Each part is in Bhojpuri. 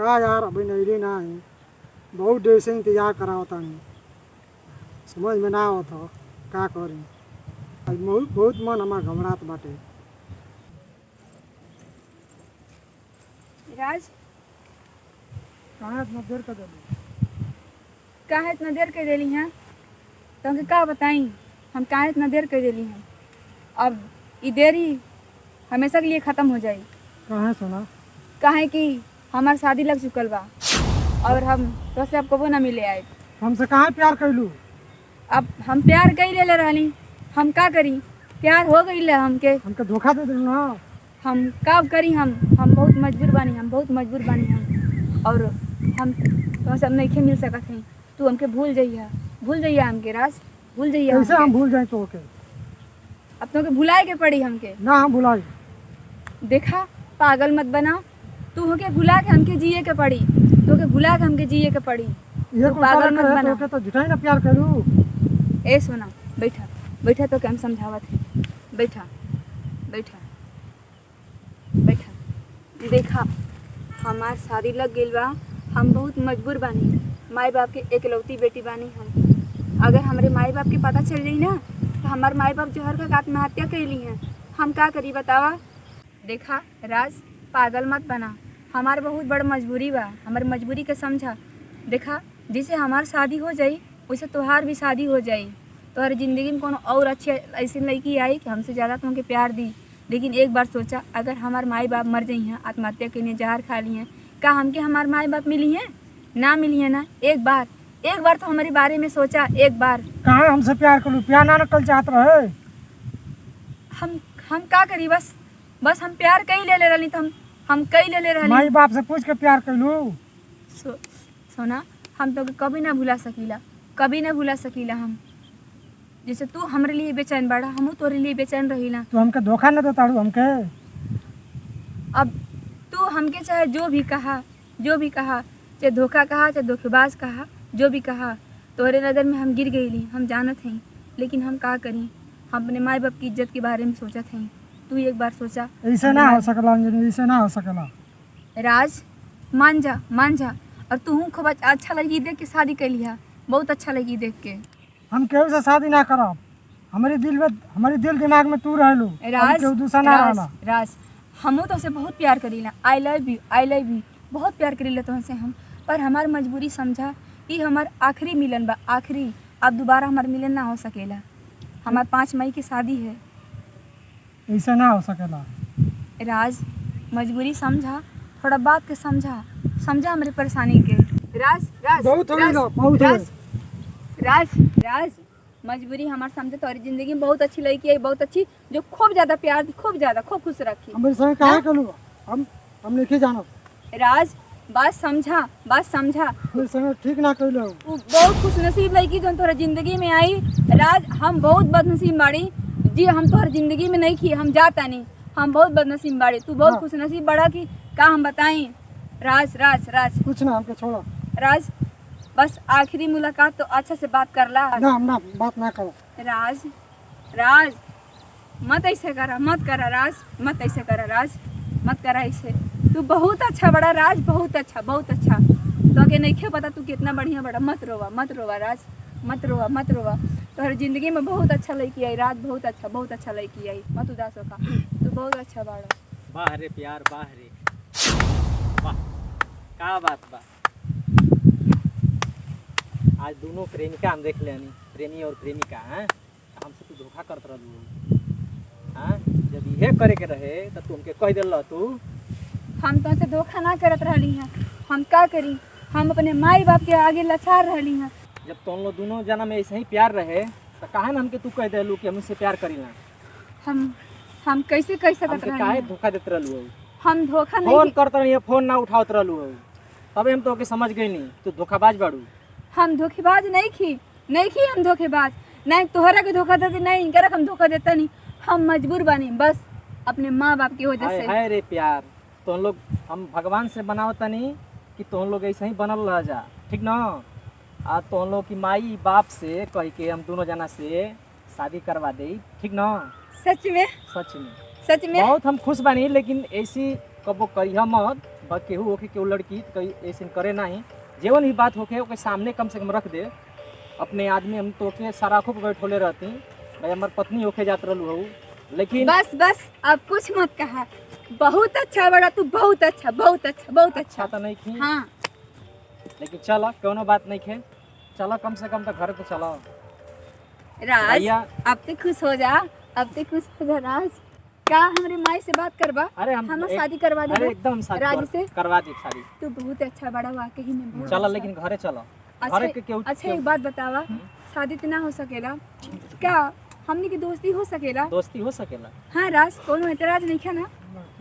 का यार अभी नहीं ना है, बहुत देर से इंतजार करा होता नहीं, समझ में ना आवत हो का करी। आज बहुत बहुत मन हमार घबरात बाटे। राज कहाँ इतना देर कर देली? काहे इतना देर कर देली हैं? तुमके का बताई हम काहे इतना देर कर देली हैं? अब ई देरी हमेशा के लिए ख़त्म हो जाई। कहाँ सोना? काहे कि हमार शादी लग चुकल बा और हम तो से अब कबो ना मिले आए। हमसे कहाँ प्यार कैलू? अब हम प्यार कई ले रहली, हम का करी? प्यार हो गई ले हमके धोखा दे दिल ना। हम का करी? हम बहुत मजबूर बानी, हम बहुत मजबूर बानी हम, और हम तुमसे अब नहीं मिल सकत हई। तू हमके भूल जइया हमके राज, भूल जइया। कैसे हम भूल जाए तो के? अब तुमके भुलाए के पड़ी हमके। ना हम भुलाई। देखा, पागल मत बना। तू होके भुला के हमके जिए के पड़ी, तू के भुला के हमके जिए के पड़ी। ये पागल मत बना। तो तो जितना ही ना प्यार करू। ए सोना, बैठा बैठा तो हम समझावत है। बैठा बैठा बैठा। देखा, हमार शादी लग गइल बा, हम बहुत मजबूर बानी। माई बाप के एकलौती बेटी बानी हम। अगर हमारे माई बाप के पता चल जाई ना तो हमारे माई बाप जहर का आत्महत्या कैली हैं। हम का करी बतावा? देखा राज, पागल मत बना। हमार बहुत बड़ मजबूरी बा, हमारी मजबूरी के समझा। देखा, जिसे हमार शादी हो जाई वैसे तोहार भी शादी हो जाई। तोहर जिंदगी में कोनो और अच्छी ऐसी लड़की आई कि हमसे ज़्यादा तुमके प्यार दी। लेकिन एक बार सोचा, अगर हमार माई बाप मर जाई हैं, आत्महत्या के लिए जहर खा ली हैं, का हमके हमार माई बाप मिली हैं? ना मिली है ना। एक बार तो हमारे बारे में सोचा, एक बार। कहाँ हमसे प्यार करू? प्यार ना कल चाहत रहे। हम का करी? बस हम प्यार कई ले रहली, तो हम कई ले रहली। माई बाप से पूछ के प्यार कैलू। सोना, हम तो कभी ना भुला सकीला, कभी ना भुला सकीला हम। जैसे तू हमारे लिए बेचैन बाड़ा, हम तोरे लिए बेचैन रहीला। तो हमके धोखा न देताड़ू हमके। अब तू हमके चाहे जो भी कहा, चाहे धोखा कहा, चाहे धोखेबाज कहा, जो भी कहा, तोहरे नज़र में हम गिर गईली, हम जानत हई। लेकिन हम का करी? हम अपने माई बाप की इज्जत के बारे में सोचत हई। तू एक बार सोचा। ऐसे ना हो सकला अंजलि, ऐसे ना हो सकला। राज, मान जा। और तू खूब अच्छा लगी देख के शादी कर लिया, बहुत अच्छा लगी देख के। हम केहू से शादी ना करब। हमारे दिल दिमाग में तू रहलू। राज, हमू तो से बहुत प्यार करीला। आई लव यू, बहुत प्यार करीला तुमसे हम। पर हमार मजबूरी समझा, ये हमार आखिरी मिलन बा, आखिरी। अब दोबारा हमार मिलन ना हो सकेला। हमार 5 मई की शादी है। ऐसा ना हो सकेला। राज, मजबूरी समझा, थोड़ा बात के समझा हमारी परेशानी के। राज, मजबूरी हमारे समझे। तुम्हारी जिंदगी में बहुत अच्छी लड़की है, बहुत अच्छी, जो खूब ज्यादा प्यार दी, खूब खुश रखी। हम नहीं जाना। राज, बात समझा। ठीक ना कैलो। बहुत खुश नसीब लड़की जो तोहरा जिंदगी में आई। राज, हम बहुत बदनसीब बाड़ी जी, हम तोहर जिंदगी में नहीं की, हम जाता नहीं, हम बहुत बदनसीब बाड़ी। तू बहुत खुश नसीब बड़ा की का हम बताई? राज कुछ ना, हमके छोड़ो। राज, बस आखिरी मुलाकात तो अच्छा से बात कर ला। ना, हम ना बात ना करो। राज, मत ऐसे करा, मत करा ऐसे। तू बहुत अच्छा बड़ा राज, बहुत अच्छा। तो आगे नहीं पता तू कितना बढ़िया बड़ा। मत रोवा राज, मत रोवा। तो हर जिंदगी में बहुत अच्छा लड़की आई राज, बहुत अच्छा लड़की आई। मत उदास होका, तू बहुत अच्छा बड़ा। वाह रे प्यार, वाह रे वाह, का बात बा। आज दोनों प्रेमिका हम देख लेनी, प्रेमी और प्रेमिका हैं। हमसे तू धोखा करत रहलू। हाँ, जब ये करे के रहे तो तू हमके कह दिल तू। हम तो से धोखा ना करत रहली हैं, हम का करी? हम अपने माई बाप के आगे लाचार रहली हैं। जब तुम लोग दोनों जना में ऐसे ही प्यार रहे तो काहे ना हमके तू कह दिलू कि हमसे प्यार करीला? हम कैसे कह सकत रहली? काहे धोखा देत रहलू? हम धोखा नहीं। फोन करत रही, फोन ना उठावत रहलू। तबे हम तो के समझ गई नहीं तू धोखाबाज बाड़ू। हम धोखेबाज नहीं की हम धोखेबाज नहीं। तोहरा के धोखा देते नहीं, इनकरा हम धोखा देता नहीं। हम मजबूर बनी बस अपने माँ बाप की वजह से। हाय रे प्यार, तो लोग हम भगवान से बनावता नहीं कि तो लोग ऐसे ही बनल रह जा, ठीक ना? आ तो लोग की माई बाप से कह के हम दोनों जना से शादी करवा दे, ठीक ना? सच में बहुत हम खुश बानी। लेकिन ऐसी कबो करिया मत और केहू होके केहू लड़की तो कहीं ऐसे करे नहीं, जेवन भी बात होके ओके सामने कम से कम रख दे। अपने आदमी हम तो के सराखों पर बैठोले रहती भाई, हमार पत्नी होके जात रहलू हूँ, लेकिन बस बस अब कुछ मत कहा। बहुत अच्छा बड़ा तू, बहुत अच्छा बहुत अच्छा बहुत अच्छा अच्छा। तो नहीं थी, हाँ लेकिन चलो कोनो बात नहीं खे, चलो कम से कम तो घर पे चलो। राज, भैया अब ते खुश हो जा, अब ते खुश हो जा राज। क्या हमारे माई से बात करवा, अरे हम शादी करवा अरे दे एकदम शादी राज से। करवा दी शादी। तू बहुत अच्छा बड़ा वाकई में बहुत चलो अच्छा। लेकिन घरे चलो, अच्छा घरे के केहू अच्छा एक बात बतावा, शादी तो ना हो सकेला क्या, हमनी की दोस्ती हो सकेला? दोस्ती हो सकेला। हाँ राज, कोनो एतराज नहीं है ना?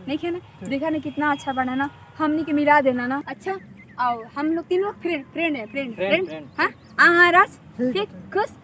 नहीं है ना? देखा ना कितना अच्छा बना ना, हमनी के मिला देना ना। अच्छा आओ हम लोग तीन लोग फ्रेंड फ्रेंड है फ्रेंड फ्रेंड फ्रेंड। हाँ हाँ राज, ठीक खुश।